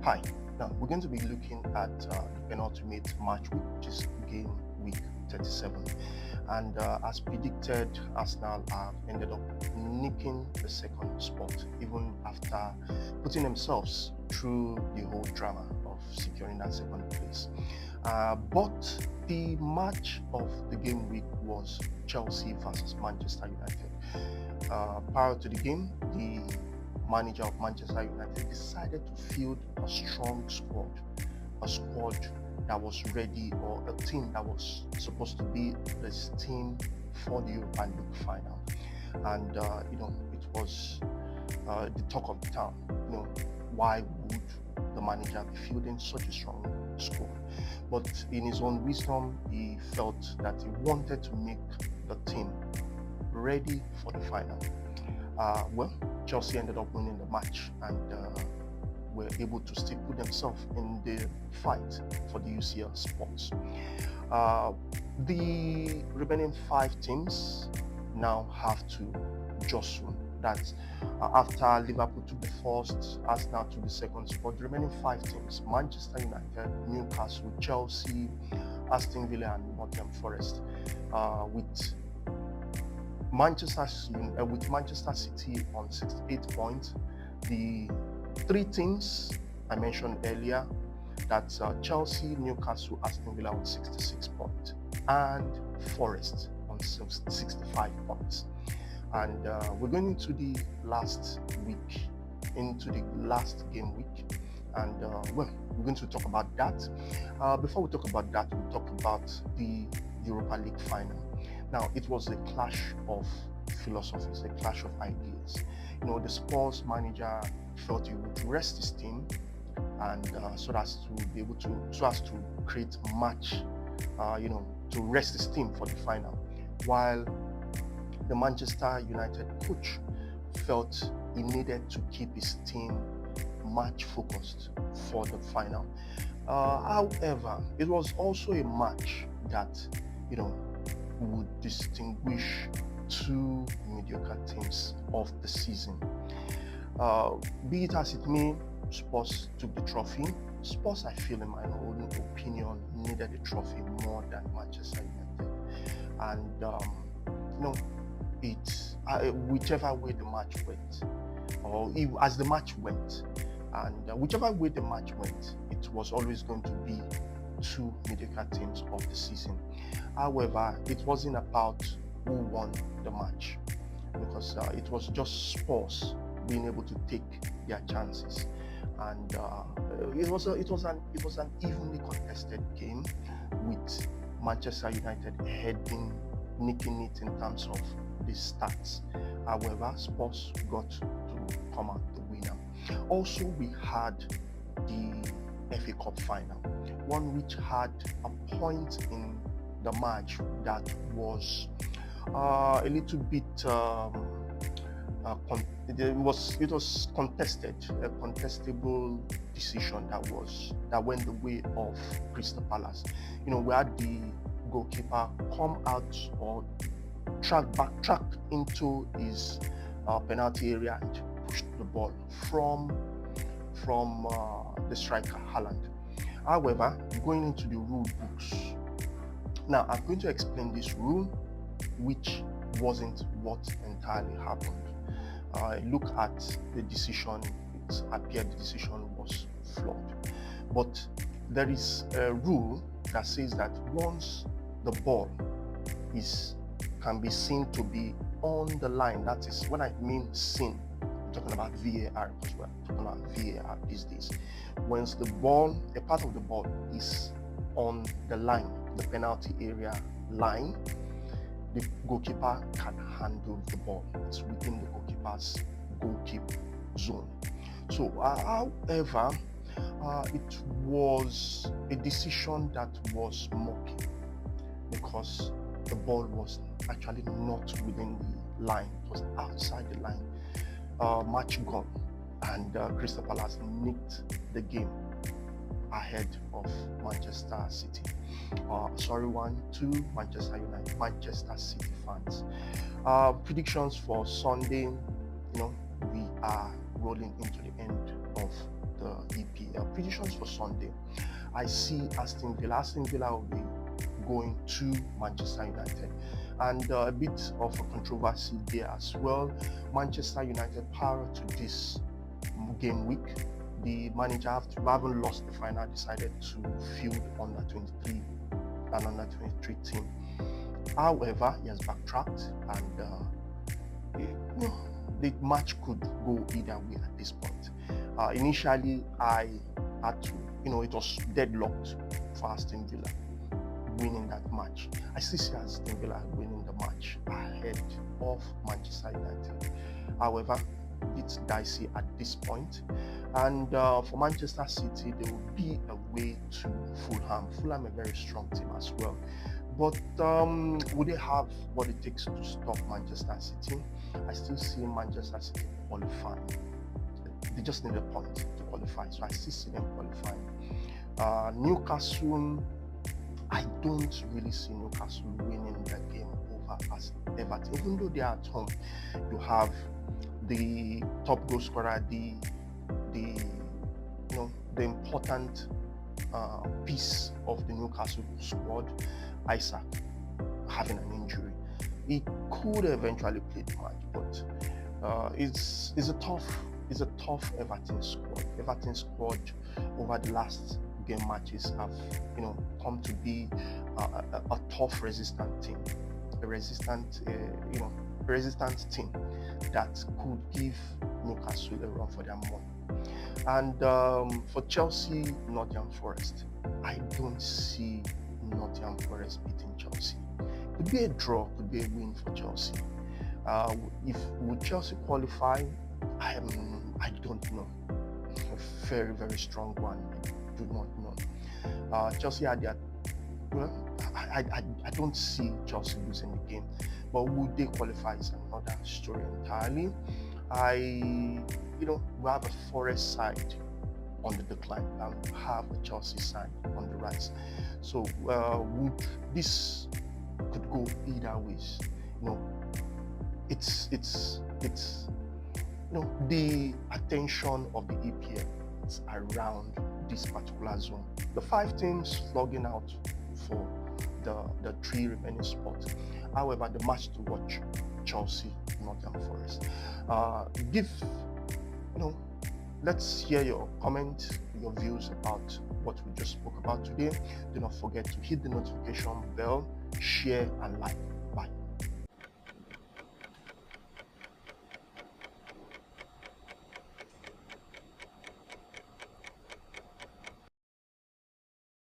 Hi, now we're going to be looking at the penultimate match week, which is game week 37. And as predicted, Arsenal have ended up nicking the second spot, even after putting themselves through the whole drama of securing that second place. But the match of the game week was Chelsea versus Manchester United. Prior to the game, the manager of Manchester United decided to field a strong squad, a squad that was ready, or a team that was supposed to be this team for the European League final. And it was the talk of the town. Why would the manager be fielding such a strong squad? But in his own wisdom, he felt that he wanted to make the team ready for the final. Chelsea ended up winning the match and were able to still put themselves in the fight for the UCL spots. The remaining 5 teams now have to jostle. That's after Liverpool took the first, Arsenal took the second spot. The remaining 5 teams: Manchester United, Newcastle, Chelsea, Aston Villa, and Nottingham Forest, with Manchester City on 68 points. The 3 teams I mentioned earlier, that's Chelsea, Newcastle, Aston Villa on 66 points, and Forest on 65 points. And we're going into the last week, into the last game week, and we're going to talk about that. Before we talk about that, we'll talk about the Europa League final. Now, it was a clash of philosophies, a clash of ideas. The Spurs manager felt he would rest his team, and so as to create match, to rest his team for the final. While the Manchester United coach felt he needed to keep his team match focused for the final. However, it was also a match that, would distinguish 2 mediocre teams of the season. Be it as it may, Spurs took the trophy. Spurs, I feel, in my own opinion, needed the trophy more than Manchester United. And it's whichever way the match went, or as the match went, and whichever way the match went, it was always going to be 2 mediocre teams of the season. However, it wasn't about who won the match, because it was just Spurs being able to take their chances, and it was an evenly contested game, with Manchester United nicking it in terms of the stats. However, Spurs got to come out the winner. Also, we had the FA Cup final, one which had a point in the match that was a little bit it was contested, a contestable decision that went the way of Crystal Palace. We had the goalkeeper come out or backtrack into his penalty area and push the ball from the striker Haaland. However, going into the rule books, now I'm going to explain this rule, which wasn't what entirely happened. Look at the decision. It appeared the decision was flawed, but there is a rule that says that once the ball can be seen to be on the line, that is, when I mean seen, I'm talking about VAR, because we're talking about VAR these days. Once a part of the ball is on the line, the penalty area line, the goalkeeper can handle the ball. It's within the goalkeeper's goalkeep zone. So, however, it was a decision that was murky, because the ball was actually not within the line. It was outside the line. Match gone, and Crystal Palace nicked the game ahead of Manchester City. Sorry, 1-2 Manchester City fans. Predictions for Sunday. We are rolling into the end of the EPL. Predictions for Sunday. I see Aston Villa will be going to Manchester United. And a bit of a controversy there as well. Manchester United, prior to this game week, the manager, having lost the final, decided to field under 23 and under 23 team. However, he has backtracked, and the match could go either way at this point. Initially, I had to, it was deadlocked for Aston Villa winning that match. I still see Aston Villa winning the match ahead of Manchester United. However, it's dicey at this point. And for Manchester City, there will be a way to Fulham. Fulham a very strong team as well. But would they have what it takes to stop Manchester City? I still see Manchester City qualifying. They just need a point to qualify, so I still see them qualifying. Newcastle, I don't really see Newcastle winning the game over as Everton. Even though they are at home, you have the top goal scorer, the important piece of the Newcastle squad, Isaac, having an injury. He could eventually play the match, but it's a tough Everton squad. Everton squad over the last game matches have come to be a tough, resistant team, a resistant team that could give Newcastle a run for their money. And for Chelsea, Nottingham Forest, I don't see Nottingham Forest beating Chelsea. Could be a draw, could be a win for Chelsea. Would Chelsea qualify? I don't know. A very, very strong one. I do not know. Chelsea had their. I don't see Chelsea losing the game, but would they qualify is another story entirely. We have a Forest side on the decline and we have a Chelsea side on the rise. So this could go either ways. It's the attention of the EPL is around this particular zone. The 5 teams slogging out for the 3 remaining spots. However, the match to watch, Chelsea, Nottingham Forest. Let's hear your comments, your views about what we just spoke about today. Do not forget to hit the notification bell, share and like.